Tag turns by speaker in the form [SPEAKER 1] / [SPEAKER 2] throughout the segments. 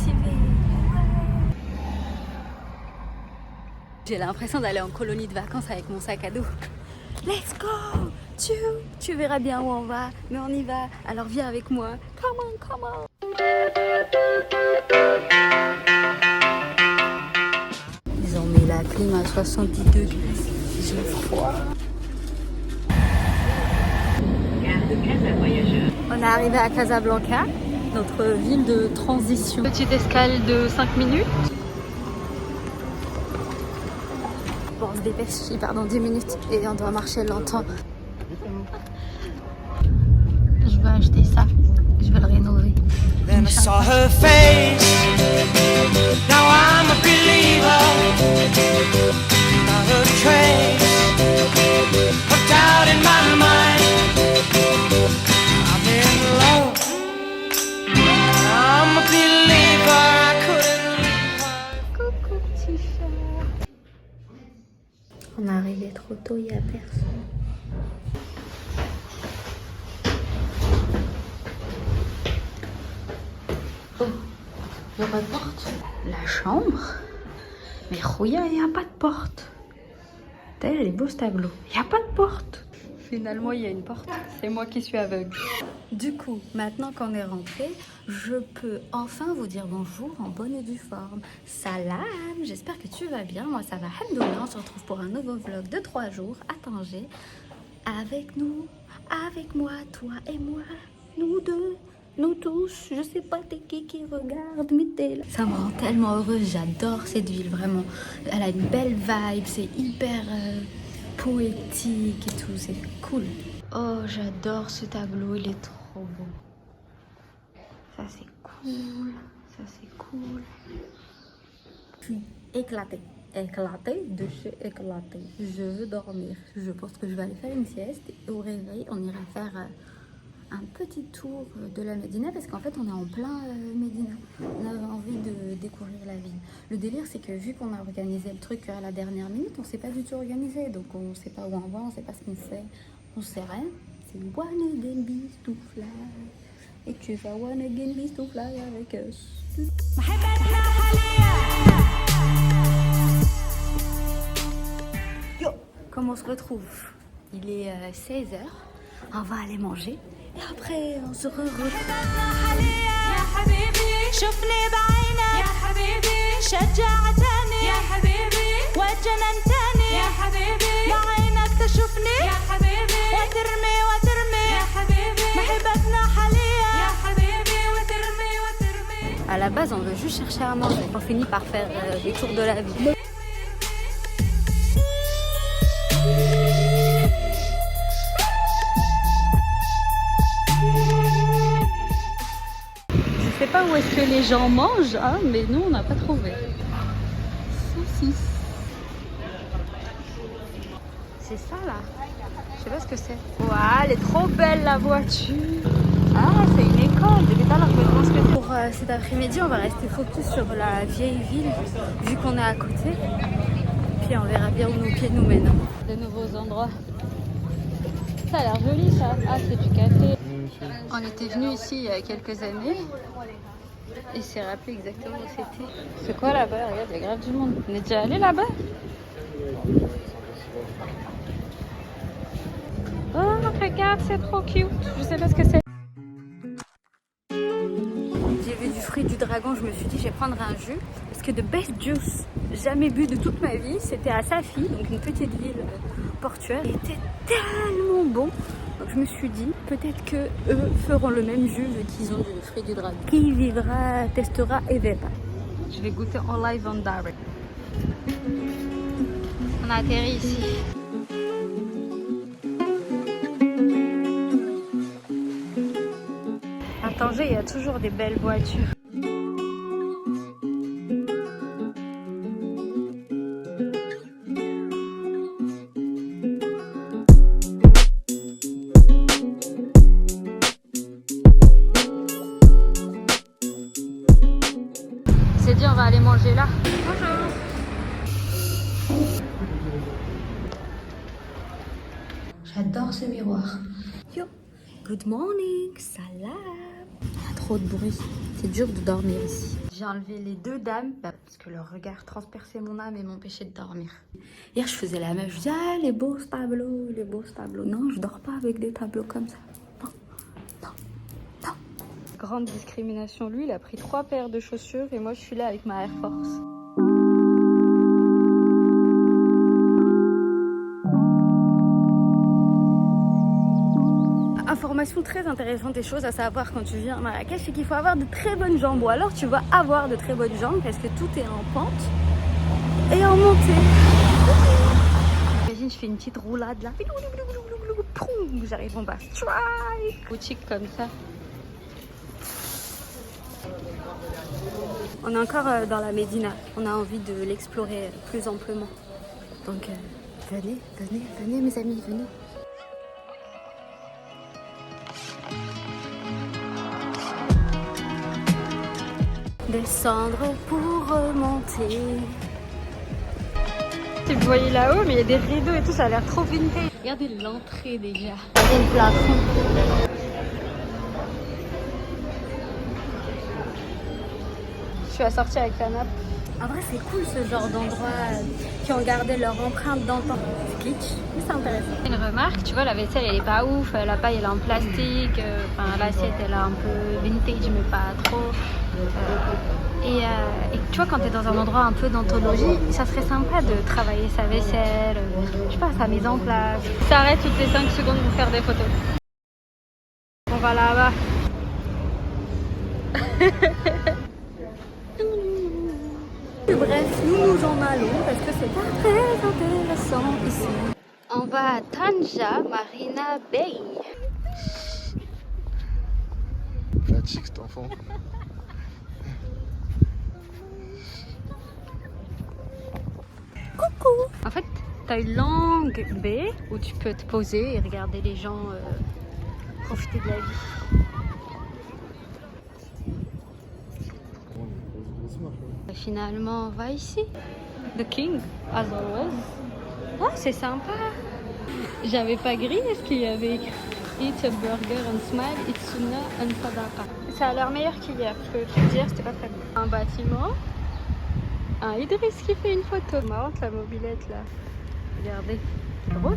[SPEAKER 1] motivée. J'ai l'impression d'aller en colonie de vacances avec mon sac à dos. Let's go! Tu verras bien où on va, mais on y va. Alors viens avec moi. Come on, come on! Ils ont mis la clim à 70 degrés. J'ai froid. On est arrivé à Casablanca, notre ville de transition. Petite escale de 5 minutes. Bon, on se dépêche, il part dans 10 minutes et on doit marcher longtemps. Je veux acheter ça, je veux le rénover. Then I saw her face. Now I'm a believer. Not a trace of doubt in my mind. I'm in love. I'm a believer. I couldn't leave her. Coucou petit chat. On est arrivé trop tôt, il n'y a personne. Oh, il n'y a pas de porte. La chambre? Mais Rouya, il n'y a pas de porte. T'as les beaux tableaux. Il n'y a pas de porte. Finalement, il y a une porte. C'est moi qui suis aveugle. Du coup, maintenant qu'on est rentré, je peux enfin vous dire bonjour en bonne et due forme. Salam, j'espère que tu vas bien. Moi, ça va. Alhamdoulilah, on se retrouve pour un nouveau vlog de 3 jours à Tanger. Avec nous, avec moi, toi et moi, nous deux. Nous tous, je sais pas t'es qui regarde, mais t'es là. Ça me rend tellement heureuse, j'adore cette ville, vraiment. Elle a une belle vibe, c'est hyper poétique et tout, c'est cool. Oh, j'adore ce tableau, il est trop beau. Ça c'est cool, ça c'est cool. Je suis éclatée, éclatée de chez éclatée. Je veux dormir, je pense que je vais aller faire une sieste et au réveil, on ira faire... un petit tour de la Médina parce qu'en fait on est en plein Médina. On avait envie de découvrir la ville. Le délire c'est que vu qu'on a organisé le truc à la dernière minute, on s'est pas du tout organisé. Donc on sait pas où on va, on sait pas ce qu'on fait, on sait rien. C'est Wanna Again Be to Fly. Et tu vas Wanna Again Be to Fly avec us. Yo, comment on se retrouve? Il est 16h. On va aller manger. Et après, on se retrouve. À la base, on veut juste chercher à manger. On finit par faire des tours de la ville. Je sais pas où est-ce que les gens mangent, hein, mais nous on n'a pas trouvé. Saucisse. C'est ça là. Je sais pas ce que c'est. Waouh, elle est trop belle la voiture. Ah, c'est une école. Depuis tout à l'heure, je me demande ce que c'est. Pour cet après-midi, on va rester focus sur la vieille ville, vu qu'on est à côté. Puis on verra bien où nos pieds nous mènent. De nouveaux endroits. Ça a l'air joli ça. Ah, c'est du café. On était venu ici il y a quelques années et s'est rappelé exactement où c'était. C'est quoi là-bas? Regarde, il y a grave du monde. On est déjà allé là-bas? Oh, regarde, c'est trop cute. Je sais pas ce que c'est. J'ai vu du fruit du dragon, je me suis dit je vais prendre un jus. Parce que the best juice jamais bu de toute ma vie, c'était à Safi, donc une petite ville portuaire. Il était tellement bon. Donc je me suis dit, peut-être que eux feront le même jus vu qu'ils ont du fruit du dragon. Qui vivra, testera et verra. Je vais goûter en live on direct. On a atterri ici. À Tanger, il y a toujours des belles voitures. C'est dit, on va aller manger là. Bonjour. J'adore ce miroir. Yo, good morning, salam. Il y a trop de bruit. C'est dur de dormir ici. J'ai enlevé les deux dames parce que leur regard transperçait mon âme et m'empêchait de dormir. Hier, je faisais la meuf. Je disais, ah, les beaux tableaux, les beaux tableaux. Non, je dors pas avec des tableaux comme ça. Non, non, non. Grande discrimination. Lui, il a pris 3 paires de chaussures et moi, je suis là avec ma Air Force. Information très intéressante et chose à savoir quand tu viens à Marrakech, c'est qu'il faut avoir de très bonnes jambes. Ou alors tu vas avoir de très bonnes jambes parce que tout est en pente et en montée. Imagine, je fais une petite roulade là. J'arrive en bas. Strike. Boutique comme ça. On est encore dans la Médina. On a envie de l'explorer plus amplement. Donc venez, venez, venez mes amis, venez. Descendre pour remonter. Si vous voyez là-haut, mais il y a des rideaux et tout, ça a l'air trop vintage. Regardez l'entrée déjà. Regardez le plafond. Je suis assortie avec la nappe. En vrai, c'est cool ce genre d'endroits qui ont gardé leur empreinte dans le temps. C'est kitsch, mais c'est intéressant. Une remarque, tu vois, la vaisselle elle est pas ouf, la paille elle est en plastique, l'assiette elle est un peu vintage mais pas trop. Et tu vois, quand tu es dans un endroit un peu d'anthologie, ça serait sympa de travailler sa vaisselle, je sais pas, sa mise en place. Ça arrête toutes les 5 secondes pour faire des photos. On va là-bas. Bref, nous en allons parce que c'est pas très intéressant ici. On va à Tanja Marina Bay.
[SPEAKER 2] Fatigue cet enfant.
[SPEAKER 1] Coucou. En fait, t'as une longue baie où tu peux te poser et regarder les gens profiter de la vie. Finalement, on va ici. The King, as always. Oh, c'est sympa. J'avais pas grillé ce qu'il y avait écrit. Eat a burger and smile, it's sunnah and sadaqa. Ça a l'air meilleur qu'hier, parce que hier c'était pas très bon. Un bâtiment. Un Idriss qui fait une photo. Marrante la mobilette là. Regardez. C'est drôle.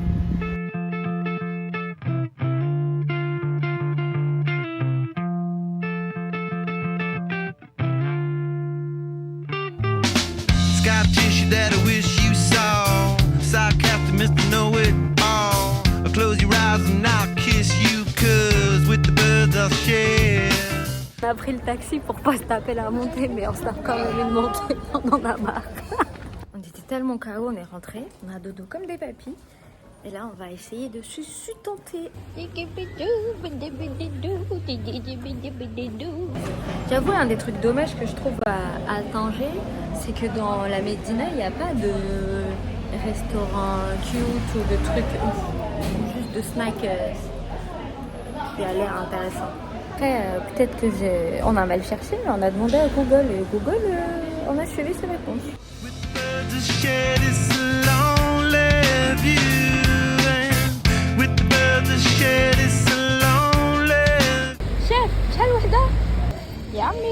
[SPEAKER 3] That I wish you saw. Sarcastic Mr. Know-It-All. I'll close your eyes and I'll kiss you, cause with the birds I'll share.
[SPEAKER 1] On a pris le taxi pour pas se taper la montée, mais on se tape quand même une montée, on en a marre. On était tellement KO, on est rentré, on a dodo comme des papis. Et là, on va essayer de se tenter. J'avoue, un des trucs dommages que je trouve à Tanger, c'est que dans la Médina, il n'y a pas de restaurant cute ou de trucs ouf. Juste de snacks qui a l'air intéressant. Après, peut-être que on a mal cherché, mais on a demandé à Google. Et Google, on a suivi ses réponses. Chef, شحال وحدة؟ يا عمي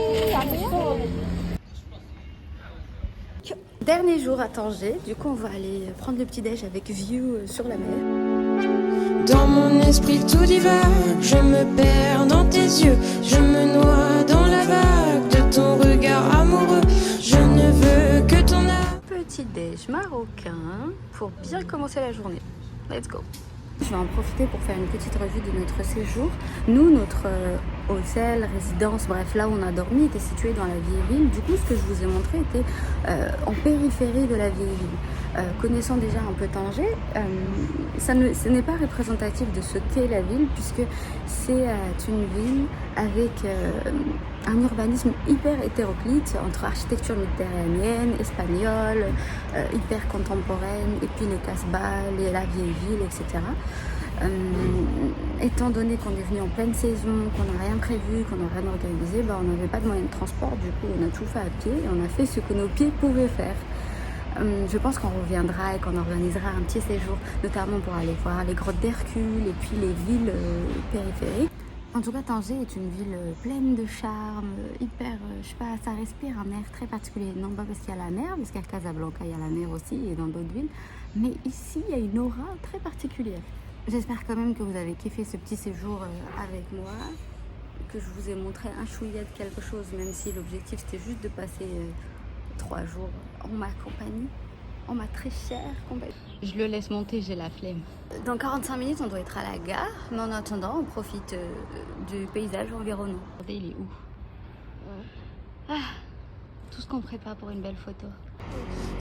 [SPEAKER 1] Dernier jour à Tanger, du coup on va aller prendre le petit déj avec view sur la mer.
[SPEAKER 4] Dans mon esprit tout divague, je me perds dans tes yeux, je me noie dans la vague de ton regard amoureux, je ne veux que ton âme.
[SPEAKER 1] Petit déj marocain pour bien commencer la journée. Let's go. Je vais en profiter pour faire une petite revue de notre séjour. Nous, notre hôtel, résidence, bref, là où on a dormi, était situé dans la vieille ville. Du coup, ce que je vous ai montré était en périphérie de la vieille ville. Connaissant déjà un peu Tanger, ce n'est pas représentatif de ce qu'est la ville, puisque c'est une ville avec un urbanisme hyper hétéroclite entre architecture méditerranéenne, espagnole, hyper contemporaine, et puis les Casbah, la vieille ville, etc. Étant donné qu'on est venu en pleine saison, qu'on n'a rien prévu, qu'on n'a rien organisé, on n'avait pas de moyen de transport, du coup on a tout fait à pied et on a fait ce que nos pieds pouvaient faire. Je pense qu'on reviendra et qu'on organisera un petit séjour, notamment pour aller voir les grottes d'Hercule et puis les villes périphériques. En tout cas, Tanger est une ville pleine de charme, hyper, je sais pas, ça respire un air très particulier. Non pas parce qu'il y a la mer, parce qu'à Casablanca, il y a la mer aussi et dans d'autres villes. Mais ici, il y a une aura très particulière. J'espère quand même que vous avez kiffé ce petit séjour avec moi, que je vous ai montré un chouïa de quelque chose, même si l'objectif c'était juste de passer 3 jours en ma compagnie, en ma très chère compagnie. Je le laisse monter, j'ai la flemme. Dans 45 minutes, on doit être à la gare, mais en attendant, on profite du paysage environnant. Regardez, il est où? Tout ce qu'on prépare pour une belle photo.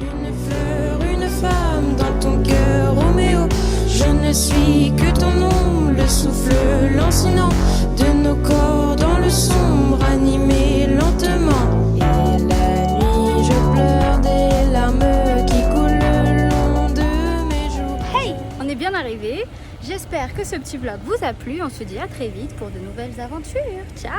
[SPEAKER 4] Une fleur, une femme dans ton cœur, Roméo. Je ne suis que ton ombre, le souffle lancinant de nos corps dans le sombre, animé lentement. Et la nuit, je pleure des larmes qui coulent le long de mes joues.
[SPEAKER 1] Hey, on est bien arrivé. J'espère que ce petit vlog vous a plu. On se dit à très vite pour de nouvelles aventures. Ciao!